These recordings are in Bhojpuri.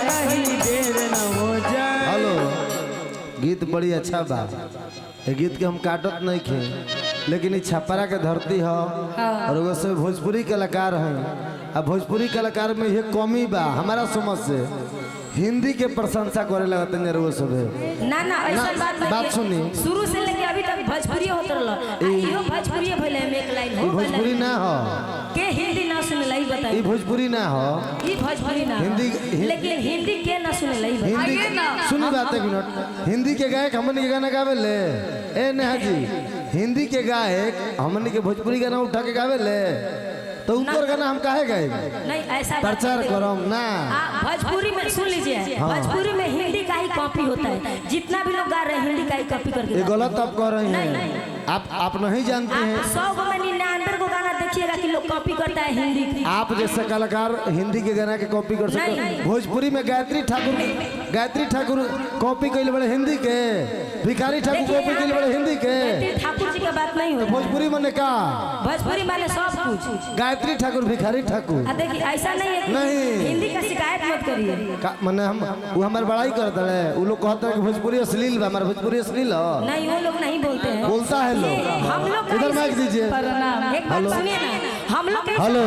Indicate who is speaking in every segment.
Speaker 1: कहीं देर न हो जाए।
Speaker 2: हेलो, गीत बड़ी अच्छा बा, ये गीत के हम काटत नहीं खे, लेकिन ये छपरा के धरती हो और वैसे भोजपुरी कलाकार हैं। अब भोजपुरी कलाकार में ये कमी बा हमारा समझ से, हिंदी के प्रशंसा करे लगते हैं वो सब।
Speaker 3: ना ना ऐसा
Speaker 2: बात सुनी,
Speaker 3: शुरू से लेके अभी तक भोजपुरी होत रहल, इहो भोजपुरी भइले में एक लाइन हो
Speaker 2: भोजपुरी ना हो
Speaker 3: के हिंदी ना सुनले ही बताई।
Speaker 2: ये भोजपुरी ना हो,
Speaker 3: ई भोजपुरी ना
Speaker 2: हिंदी
Speaker 3: लेकिन हिंदी के ना सुनले ही बताई।
Speaker 2: हिंदी सुनी बात एक मिनट, हिंदी के गायक हमन के गाना गावे ले, ए नेहा जी, हिंदी के गायक हमन के भोजपुरी गाना उठा के गावे ले, तो उनकर गाना हम काहे गाए?
Speaker 3: नहीं ऐसा
Speaker 2: प्रचार करो ना।
Speaker 3: भोजपुरी में सुन लीजिए, भोजपुरी में हिंदी का ही कॉपी होता है, जितना भी लोग गा रहे हैं हिंदी का ही कॉपी करके।
Speaker 2: ये गलत आप कह रहे हैं, आप नहीं जानते हैं।
Speaker 3: 100 गो में 99 को गाना देखिएगा कि लोग कॉपी करता है हिंदी की।
Speaker 2: आप जैसे कलाकार हिंदी के गाना के कॉपी कर सकते हैं। भोजपुरी में गायत्री ठाकुर कॉपी कैले बड़े हिंदी के, भिखारी ठाकुर कॉपी कैले बड़े हिंदी के।
Speaker 3: ठाकुर जी का बात नहीं हो,
Speaker 2: भोजपुरी में का
Speaker 3: भोजपुरी माने सब कुछ,
Speaker 2: गायत्री ठाकुर भिखारी ठाकुर।
Speaker 3: देखिए ऐसा नहीं है,
Speaker 2: नहीं
Speaker 3: हिंदी का शिकायत मत करिए।
Speaker 2: मैंने हम वो हमारे बड़ाई करते हैं, वो लोग कहते हैं कि भोजपुरी अश्लील बा, हमारा भोजपुरी अश्लील हो
Speaker 3: नहीं, वो लोग नहीं बोलते हैं,
Speaker 2: बोलता है लोग।
Speaker 3: हम लोग
Speaker 2: इधर माइक दीजिए।
Speaker 3: एक बात सुनिए ना, हम लोग
Speaker 2: हेलो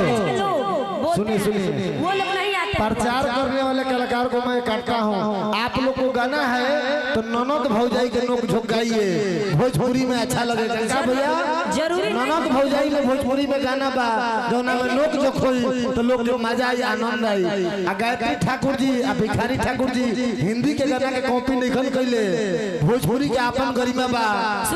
Speaker 2: सुनिए
Speaker 3: वो लोग नहीं आते।
Speaker 2: प्रचार करने वाले कलाकार को मैं कहता हूँ, आप लोग को गाना है तो ननद भौजाई के नोक झोंक गाइए, भोजपुरी में अच्छा लगेगा। क्या भैया
Speaker 3: जरूरी
Speaker 2: ननद भौजाई में भोजपुरी में गाना बा, जौना में नोक झोंक होई तो लोग जो मजा आई, आनंद आई। आ गायत्री ठाकुर जी आ भिखारी ठाकुर जी हिंदी के गाना के कॉपी नहीं कैले, भोजपुरी के अपन गरिमा बा,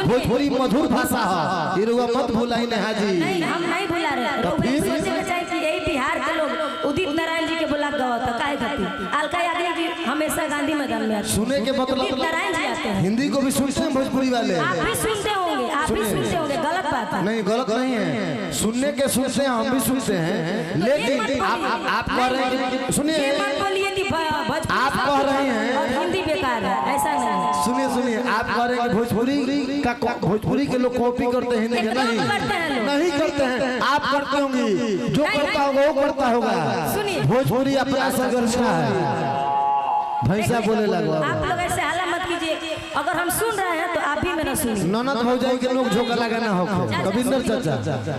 Speaker 2: भोजपुरी मधुर भाषा है, ये रुआ मत भुलाई नेहा जी।
Speaker 3: नहीं हम नहीं भुला रहे, तो फिर सोचना चाहिए कि यही बिहार के लोग उदित नारायण जी के बुला गवा तो काहे खातिर अलका याग्निक जी हमेशा गांधी मैदान में आते हैं।
Speaker 2: सुने के मतलब
Speaker 3: उदित नारायण जी आते हैं,
Speaker 2: हिंदी को भी सुनते हैं भोजपुरी वाले।
Speaker 3: आप भी सुनते होंगे, आप भी सुनते होंगे, गलत बात है।
Speaker 2: नहीं गलत नहीं है, सुनने के सुनते हैं, हम भी सुनते हैं, लेकिन आप कह रहे हैं, सुनिए आप कह रहे हैं
Speaker 3: हिंदी बेकार है, ऐसा नहीं है।
Speaker 2: सुनिए आप कह रहे हैं कि भोजपुरी के लोग कॉपी करते हैं हिंदी के, नहीं करते हैं, आप करते होंगे, जो करता होगा वो करता होगा। भोजपुरी अपना संघर्ष है, भैंसा बोले लगा।
Speaker 3: आप लोग ऐसे हल्ला मत कीजिए, अगर हम सुन रहे हैं तो आप भी मेरा सुनिए।
Speaker 2: ननद भौजाई के लोग झोंका लगाना हो, कविंदर चाचा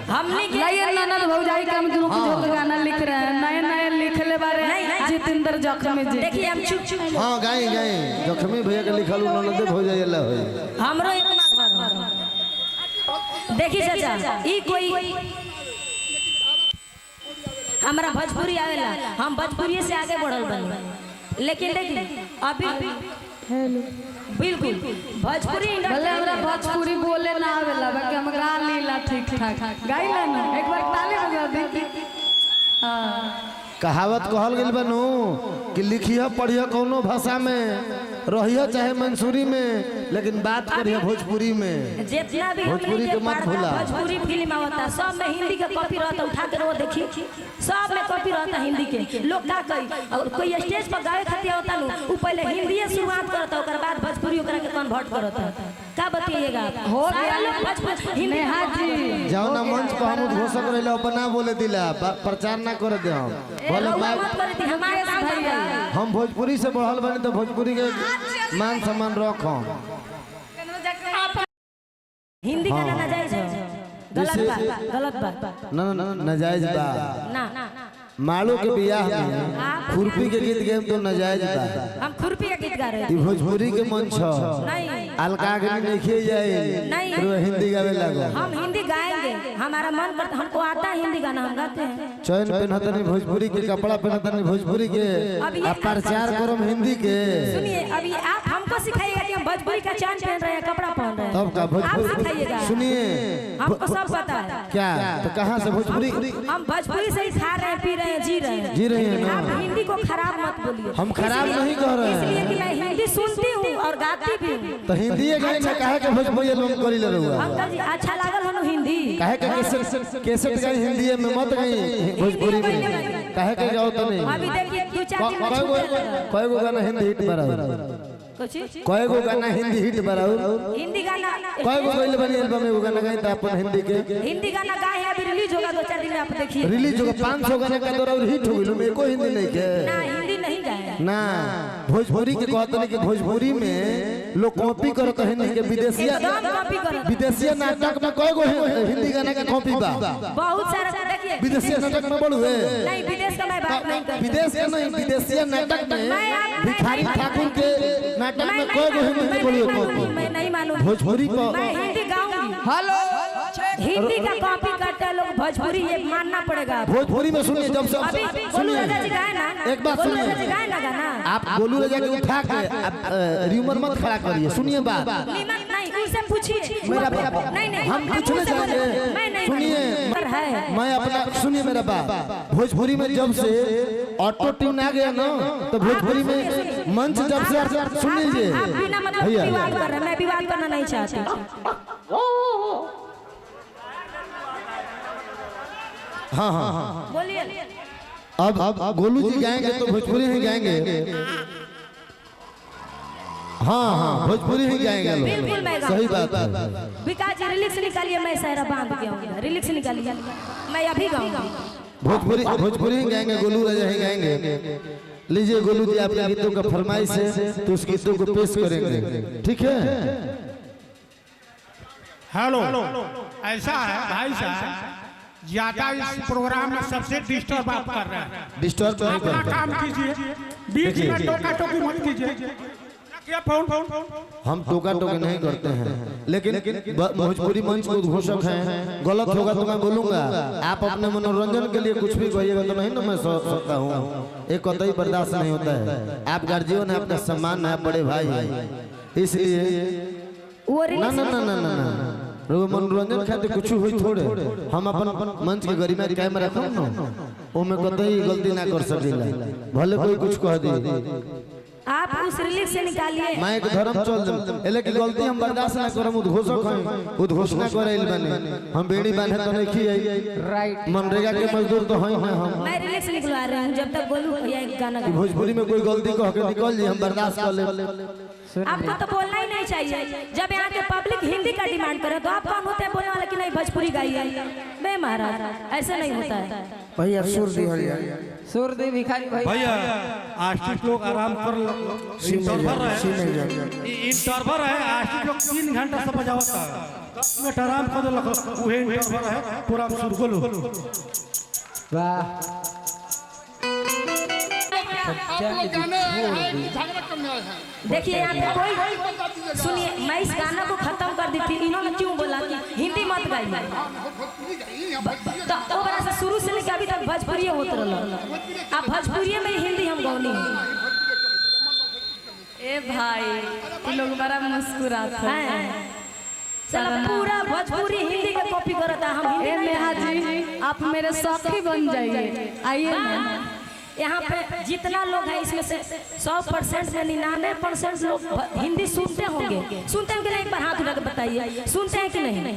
Speaker 3: हमने
Speaker 4: ननद भौजाई का हम झोंका गाना लिख रहे हैं, नए लिखले बारे जितेंद्र जख्मी जी।
Speaker 3: देखिए हम चुप
Speaker 2: हाँ गाई जख्मी भैया के लिखल ननद भौजाई अल्लाह होई,
Speaker 3: हमरो इतना घर। देखिए चाचा ई कोई हमारा भोजपुरी आवेला, हम भोजपुरी से आगे बढ़ल बनी, लेकिन देखिए अभी बिल्कुल भोजपुरी
Speaker 4: हमरा भोजपुरी बोले ना आवेला, बाकी हम गा लीला ठीक ठाक गाइला ना। एक बार ताली बजा दी। हां
Speaker 2: कहावत कहल गइल बनू कि लिखियो पढ़ियो कोनो भाषा में, रहियो चाहे मंसूरी में, लेकिन बात करियो भोजपुरी में।
Speaker 3: जितना भी
Speaker 2: भोजपुरी के मत भूला।
Speaker 3: भोजपुरी फिल्म आवता सब में हिंदी का कॉपी रहता, उठा के वो देखिए सब में कॉपी रहता हिंदी के। लोग का कही और कोई स्टेज पर गावे खातिर होता नु, वो पहले हिंदी से शुरुआत करता, ओकर बाद भोजपुरी ओकरा के कन्वर्ट करता। का बताइएगा हो गया लोग भोजपुरी हिंदी। हां जी
Speaker 2: जाओ ना मंच पर हम घोषक रहला बना बोले दिला, प्रचार ना कर दे। हम बोले हम भोजपुरी से बढ़ल बने तो भोजपुरी के मान सम्मान रखो।
Speaker 3: हिंदी का ना जायज है, गलत बात
Speaker 2: ना नाजायज बा
Speaker 3: ना।
Speaker 2: मालू के बियाह में खुरपी के गीत गेम तो नाजायज बा,
Speaker 3: हम खुरपी के गीत गा रहे हैं।
Speaker 2: ई भोजपुरी के मंच
Speaker 3: नहीं
Speaker 2: अलका के नहीं लिखे जाए,
Speaker 3: नहीं
Speaker 2: हिंदी गावे लगो।
Speaker 3: हम हिंदी गाएंगे, हमारा मन करता, हमको आता है हिंदी गाना, हम गाते हैं।
Speaker 2: चैन पहनता नहीं भोजपुरी के, कपड़ा पहनता नहीं भोजपुरी के, आप प्रचार करो हिंदी के।
Speaker 3: सुनिए अभी आप हमको सिखाइएगा कि हम भोजपुरी का चैन पहन रहे हैं, कपड़ा पहन रहे हैं,
Speaker 2: तब का भोजपुरी
Speaker 3: सुनिए हमको सब पता है।
Speaker 2: क्या तो कहाँ से भोजपुरी?
Speaker 3: हम भोजपुरी से ही खा रहे हैं, पी रहे हैं, जी रहे हैं
Speaker 2: ना।
Speaker 3: आप हिंदी को खराब मत बोलिए।
Speaker 2: हम खराब नहीं कह रहे हैं,
Speaker 3: इसलिए कि मैं हिंदी सुनती हूँ और गाती भी हूँ।
Speaker 2: तो हिंदी गाए ना, काहे के भोजपुरी लोग करी ले रहुआ?
Speaker 3: अंकल जी अच्छा लागल हनु हिंदी,
Speaker 2: काहे के कैसेट गाए हिंदी में, मत गाए भोजपुरी में, काहे के गाओ तो नहीं।
Speaker 3: अभी देखिए 2-4 दिन
Speaker 2: कय गो गाना हिंदी हिट बराबर, कय गो गाना हिंदी हिट बराबर,
Speaker 3: हिंदी गाना
Speaker 2: कय गो गइल बनी एल्बम में गाना गाई त अपन हिंदी के।
Speaker 3: हिंदी गाना गाए हैं, अभी रिलीज होगा 2-4 दिन में, आप देखिए
Speaker 2: रिलीज होगा 500 गाना का दौरा हिट हो गइल में, एको हिंदी नहीं के
Speaker 3: ना, हिंदी नहीं गाए
Speaker 2: ना भोजपुरी के कहते हैं कि भोजपुरी में लोग कॉपी करत है नहीं के विदेशिया
Speaker 3: एकदम कॉपी करत।
Speaker 2: विदेशिया नाटक में कई गो हिंदी गाना का कॉपी बा
Speaker 3: बहुत सारा देखिए
Speaker 2: विदेशिया नाटक में बोलू है
Speaker 3: नहीं विदेश का मैं बात नहीं कर
Speaker 2: विदेश का नहीं विदेशिया नाटक में भिखारी ठाकुर के नाटक में कई गो हिंदी के बोलिए कॉपी
Speaker 3: मैं नहीं मानूं
Speaker 2: भोजपुरी को
Speaker 3: मैं हिंदी गाऊंगी
Speaker 4: हेलो
Speaker 3: हिंदी का कॉपी करते हैं लोग भोजपुरी ये मानना पड़ेगा
Speaker 2: भोजपुरी में सुनिए जब से
Speaker 3: अभी गोलू राजा जी गाए ना
Speaker 2: एक बात
Speaker 3: गोलू
Speaker 2: सुनिए।
Speaker 3: राजा जी गाए ना गाना
Speaker 2: आप गोलू राजा के उठा के र्यूमर मत खड़ा करिए सुनिए बात
Speaker 3: नीमक नहीं उनसे पूछिए
Speaker 2: मेरा
Speaker 3: नहीं नहीं
Speaker 2: हम पूछना चाहेंगे
Speaker 3: मैं नहीं
Speaker 2: सुनिए
Speaker 3: है
Speaker 2: मैं अपना सुनिए मेरा बात भोजपुरी में जब से ऑटो ट्यून आ गया ना तो भोजपुरी में मंच जब से सुन लीजिए
Speaker 3: आप बिना मतलब
Speaker 2: भैया
Speaker 3: विवाद कर रहे हैं मैं विवाद करना नहीं चाहती
Speaker 2: हाँ हाँ हाँ
Speaker 3: बोलिए
Speaker 2: अब गोलू जी गाएंगे तो भोजपुरी ही गाएंगे हाँ हाँ भोजपुरी ही गाएंगे लोग
Speaker 3: बिल्कुल मैं
Speaker 2: सही बात है
Speaker 3: विकास जी रिलिक्स निकालिए मैं सहरा बांध के आऊंगा रिलिक्स निकालिए मैं अभी गाऊंगा
Speaker 2: भोजपुरी ही गाएंगे गोलू राजा ही गाएंगे लीजिए गोलू जी आपके गीतों का फरमाइश है तो उस गीतों को पेश करेंगे ठीक है
Speaker 5: हेलो ऐसा है भाई साहब ज्यादा इस प्रोग्राम में सबसे डिस्टर्ब आप कर रहे हैं
Speaker 2: डिस्टर्ब नहीं
Speaker 5: अपना
Speaker 2: करते
Speaker 5: काम कीजिए बीच में टोका टोकी मत कीजिए क्या फोन
Speaker 2: हम टोका टोकी नहीं करते हैं लेकिन भोजपुरी मंच के उद्घोषक हैं गलत होगा तो मैं बोलूंगा आप अपने मनोरंजन के लिए कुछ भी कहिएगा तो नहीं ना मैं सकता हूँ एक कतई बर्दाश्त नहीं होता है आप गार्जियन है आपका सम्मान है बड़े भाई है इसलिए
Speaker 3: वो
Speaker 2: ना ना ना ना ना ना मनोरंजन खातिर कुछ हुई थोड़े हम अपन मंच के गरिमा कायम रखम ना ओ में कतई गलती ना कर सकेला भले कोई कुछ कह दे
Speaker 3: आप उस रिलीज से निकालिए
Speaker 2: मैं एक धर्म चल दे लेकिन गलती हम बर्दाश्त ना करम उद्घोषक हैं उद्घोषणा करैल बने हम बेड़ी बांधे तो नहीं खियाई
Speaker 4: राइट
Speaker 2: मनरेगा के मजदूर तो हैं हम
Speaker 3: मैं रिलीज से निकलवा रहा हूँ जब तक बोलूँ भैया एक गाना गाओ।
Speaker 2: भोजपुरी में कोई गलती कह के निकल जी हम बर्दाश्त कर ले
Speaker 3: आपको तो बोलना ही नहीं चाहिए जब यहाँ के पब्लिक हिंदी का डिमांड करे तो आप कौन होते हैं बोलने वाले कि नहीं भोजपुरी गाइए मैं महाराज ऐसे नहीं होता है
Speaker 2: भैया सुर दी हरिया
Speaker 4: सुर दे भिखारी भाई
Speaker 5: भैया आशिक लोग आराम कर इंटरवल है आशिक लोग 3 घंटा से बजावता है 10 मिनट आराम कर देलक उहे इंटरवल है पूरा सुर गोलो
Speaker 4: वाह
Speaker 3: देखिए यहाँ पे कोई सुनिए मैं इस गाना को खत्म कर दी थी इन्होंने क्यों बोला कि हिंदी मत गाइए तो बड़ा से शुरू से लेकर अभी तक भोजपुरी होते रहो अब भोजपुरी में हिंदी हम गौनी
Speaker 4: ए भाई ये लोग बड़ा मुस्कुराते हैं
Speaker 3: चलो पूरा भोजपुरी हिंदी का कॉपी करता हम
Speaker 4: ए
Speaker 3: हिंदी
Speaker 4: नेहा
Speaker 3: नहीं
Speaker 4: जी आप मेरे साथी बन जाइए आइए ना
Speaker 3: यहाँ पे जितना लोग हैं इसमें से 100% में 99% लोग हिंदी सुनते होंगे कि नहीं एक बार हाथ उठा के बताइए सुनते हैं कि नहीं